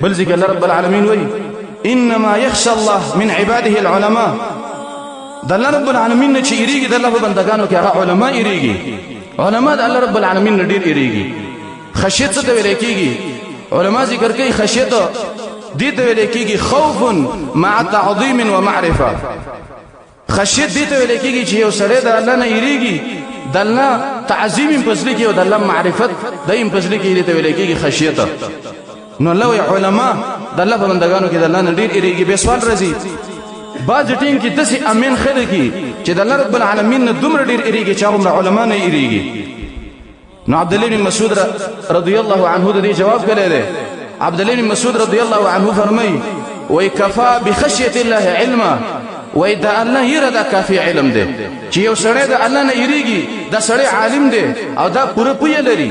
بل ذکر الله رب العالمین وی انما يخشى الله من عباده العلماء د الله رب العالمین نه چې یریږي د الله په بندگانو کې هغه علما یریږي علما د الله رب العالمین نه ډیر یریږي خشیت څه ته ویل کېږي علما ذکر کوي خشیت دې ته ویل کېږي خوف مع تعظیم و معرفه خشیت دې ته ویل کېږي چې یو سړی د الله نه یریږي د الله تعظیم پسلی کې او د الله معرفت دیم پسلی کې دې ته ویل کېږي خشیت نو الله علما د الله په بندگانو کې د الله نه ډیر یریږي به سوال راځي باز ټیم کې داسې امین خلک چې د الله رب العالمین نه دومره ډیر یریږي چې هغه علما نه یریږي نو عبد الله بن مسعود رضی الله عنه د دې جواب کړی دی عبد الله بن مسعود رضی الله عنه فرمایي وکفا بخشیه الله علما وای دا الله یره دا کافی علم دی چې یو سړی د الله نه یریږي دا سړی عالم دی او دا پوره پوهه لري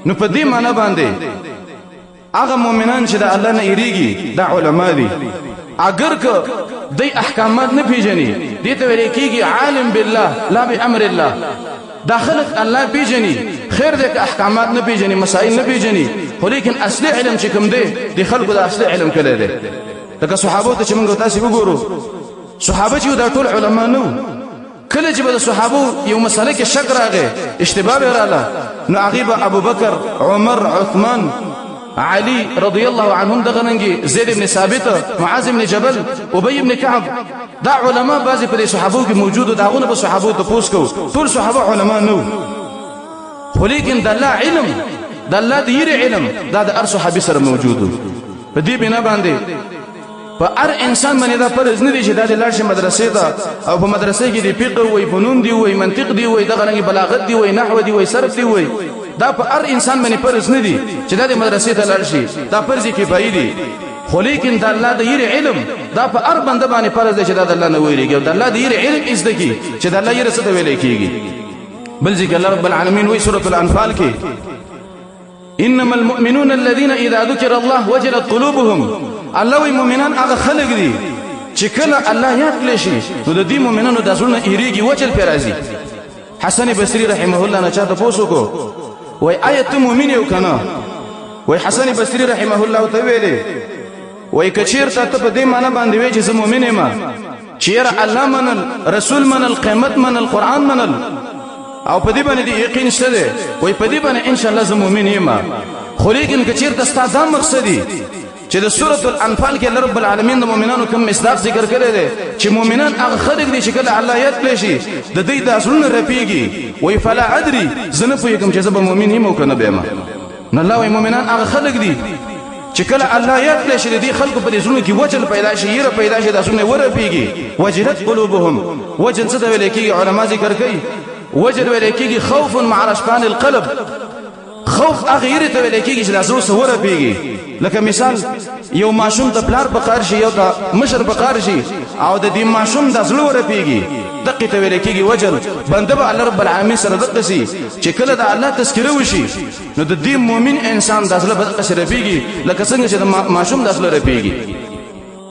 نو په دې معنی باندې هغه مؤمنان چې د الله نه یریږي دا علما دي اگر که دی احکامات نه پیژني دې ته ویل کېږي عالم بالله لا بامر الله داخلك الله پیژني خیر دې احکامات نه پیژني مسائل نه پیژني خو لیکن اصلي علم چې کوم دی د خلکو د اصلي علم کله دی لکه صحابه ته چې موږ تاسو وګورو صحابه چې دا ټول علما نو کله چې د صحابه یو مسله کې شک راغی اشتباه رااله نو هغه ابو بکر عمر عثمان علي رضي الله عنهم دغننګي زید بن ثابت معاذ بن جبل ابي بن كعب دا علماء بعضی په صحابو کې موجود داغونه په صحابو ته پوښ کو ټول صحابه علما نو خو لیکن د الله علم د الله دیر علم دا د هر صحابي سره موجود په دې بنا باندې په هر انسان باندې دا فرض نه دی چې د لارښ مدرسې ته او په مدرسې کې دی فقه وي فنون دی وي منطق دی وي دغننګي بلاغت دی وي نحو دی وي صرف دی وي دا په هر انسان باندې فرض نه دي چې د مدرسې ته لاړ شي دا فرض کفایي دي خو لیکن د الله د یری علم دا په هر بنده باندې فرض دی چې د الله نه ویریږي او د الله د یری علم از دکی چې د الله یری څه ویل کیږي بل ذکر الله رب العالمین وی سورۃ الانفال کې انما المؤمنون الذين اذا ذكر الله وجلت قلوبهم الله وی مؤمنان هغه خلق دي چې کله الله یاد کړي شي نو د دې مؤمنانو د زړه یریږي وجل پر راځي حسن بصری رحمه الله نه چاته پوښتنه وای آیت مؤمن یو کنه وای حسن بصری رحمه الله ته ویلې وای کچیر ته په دې معنی باندې وای چې زه مؤمن یم چیر الله منل رسول منل قیامت منل قران منل او په دې باندې یقین شته وای په دې باندې ان شاء الله زه مؤمن یم خو لیکن کچیر ته ستاسو مقصدی چې د سورۃ الانفال کې رب العالمین د مؤمنانو کوم مصداق ذکر کړی دی چې مؤمنان هغه خلک دي چې کله الله یاد کړي شي د دې د اصلونو رپیږي وای فلا ادري زنه پوهیږم چې زه به مؤمن یم او کنه به ما نه الله وای مؤمنان هغه خلک دي چې کله الله یاد کړي شي د دې خلکو په دې زړونو کې وجل پیدا شي یره پیدا شي د اصلونو ورپیږي وجلت قلوبهم وجل څه ویل کېږي علما ذکر کوي وجل ویل کېږي خوف مع رشقان القلب خوف اغیر ته ویل کېږي چې لاسو سره پیږي لکه مثال یو ماشوم د پلار په قار شي یو د مشر په قار شي او د دې ماشوم د زړه ور پیږي دقه ته ویل کېږي وجل بنده به الله رب العالمین سره دقه سي چې کله د الله تذکره وشي نو د دې مؤمن انسان د زړه بدقه سره پیږي لکه څنګه چې د ماشوم د زړه ور پیږي